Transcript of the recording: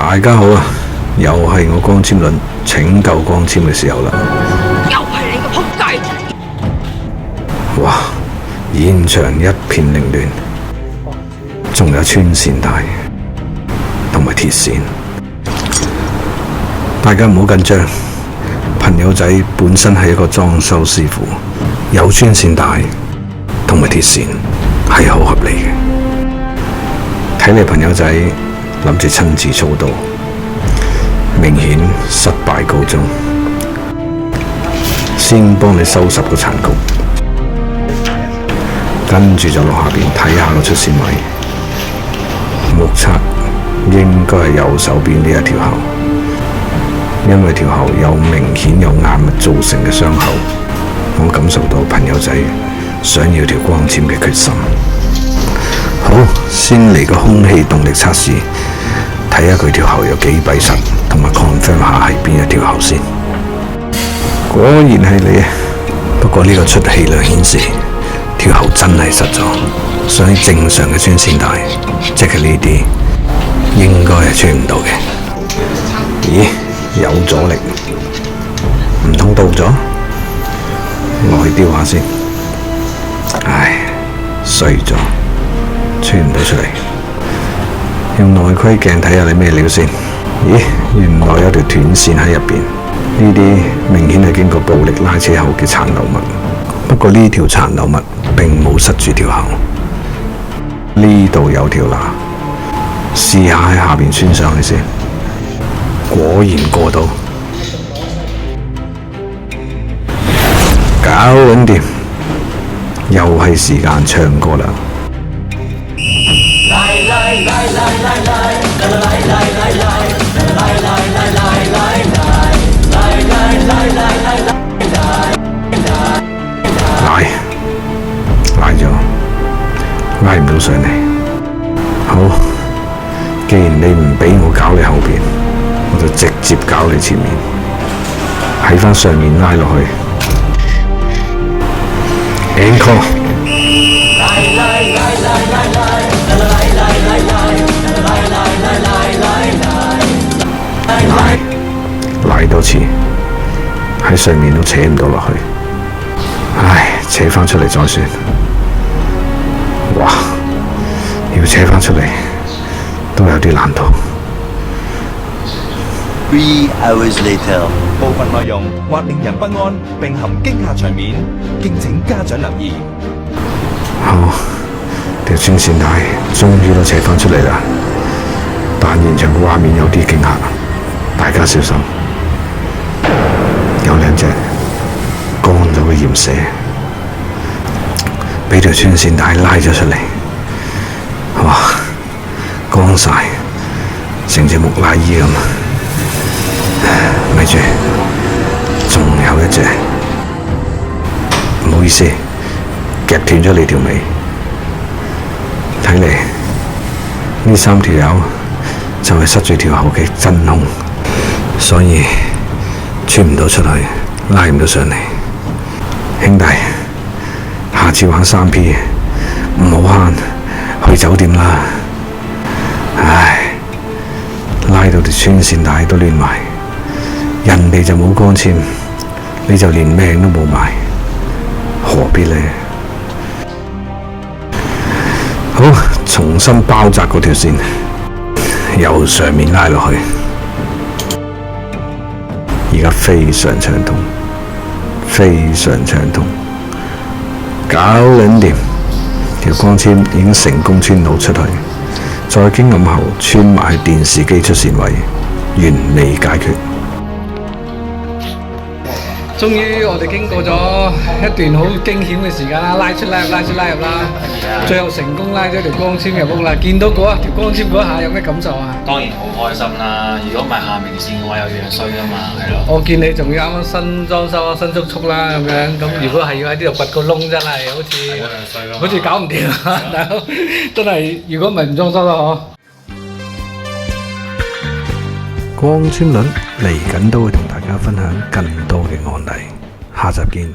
大家好啊！又係我光纖輪拯救光纖嘅時候啦！又係你個仆街！哇！現場一片凌亂，仲有穿線帶同埋鐵線。大家唔好緊張，朋友仔本身係一個裝修師傅，有穿線帶同埋鐵線係好合理嘅。睇嚟朋友仔諗住親自操刀，明顯失敗告終。先幫你收拾個殘局，跟住就落下邊睇下個出線位。目測應該係右手邊呢一條喉，因為條喉有明顯有硬物造成嘅傷口，我感受到朋友仔想要條光纖嘅決心。好，先嚟個空氣動力測試，睇下佢條喉有幾閉實，同埋 confirm 下係邊一條喉先。果然係你啊！不過呢個出氣量顯示條喉真係實咗，所以正常嘅穿線帶，即係呢啲應該係穿唔到嘅。咦？有阻力，唔通到咗？外雕下先。唉，衰咗。穿唔到出嚟，用內窺鏡睇下你咩料先。咦，原來有條斷線喺入邊，呢啲明顯係經過暴力拉扯後嘅殘留物。不過呢條殘留物並冇塞住條喉，呢度有條罅，試下喺下邊穿上去先。果然過到，搞穩掂，又係時間唱歌啦。拉咗，拉唔到上嚟。好，既然你唔俾我搞你後邊，我就直接搞你前面，喺返上面拉落去。Encore。拉多次，喺上面都扯唔到落去，唉，扯返出嚟再算。哇，要扯返出嚟都有啲難度。3 hours later， 部分內容或令人不安，並含驚嚇場面，敬請家長留意。好，條穿線帶終於都扯返出嚟啦，但現場嘅畫面有啲驚嚇，大家小心。有兩隻乾咗嘅鹽蛇，俾條穿線帶拉咗出嚟，哇，乾晒，成隻木乃伊咁。咪住，仲有一隻，唔好意思，夾斷咗你條尾。睇嚟呢3條友就係塞住條喉嘅真兇，所以穿唔到出去，拉唔到上嚟。兄弟，下次玩3P，唔好慳，去酒店啦。唉，拉到條穿線帶都亂埋，人哋就冇光纖，你就連命都冇埋，何必呢？好，重新包紮嗰條線，由上面拉落去。而家非常暢通，非常暢通，搞撚掂，條光纖已經成功穿到出去，再經暗喉穿埋去電視機出線位，完美解決。終於我哋經過咗一段好驚險嘅時間啦，拉出拉入啦，最後成功拉咗條光纖入屋啦。見到嗰條光纖嗰下有咩感受啊？當然好開心啦！如果唔係下明線嘅話，有樣衰噶嘛，係咯。我見你仲要啱啱新裝修啊，新速速啦咁樣，咁如果係要喺呢度掘個窿，真係好似搞唔掂啊！大佬真係，如果唔係唔裝修啦嗬。光纖輪嚟緊都會同大家分享更多嘅案例，下集見。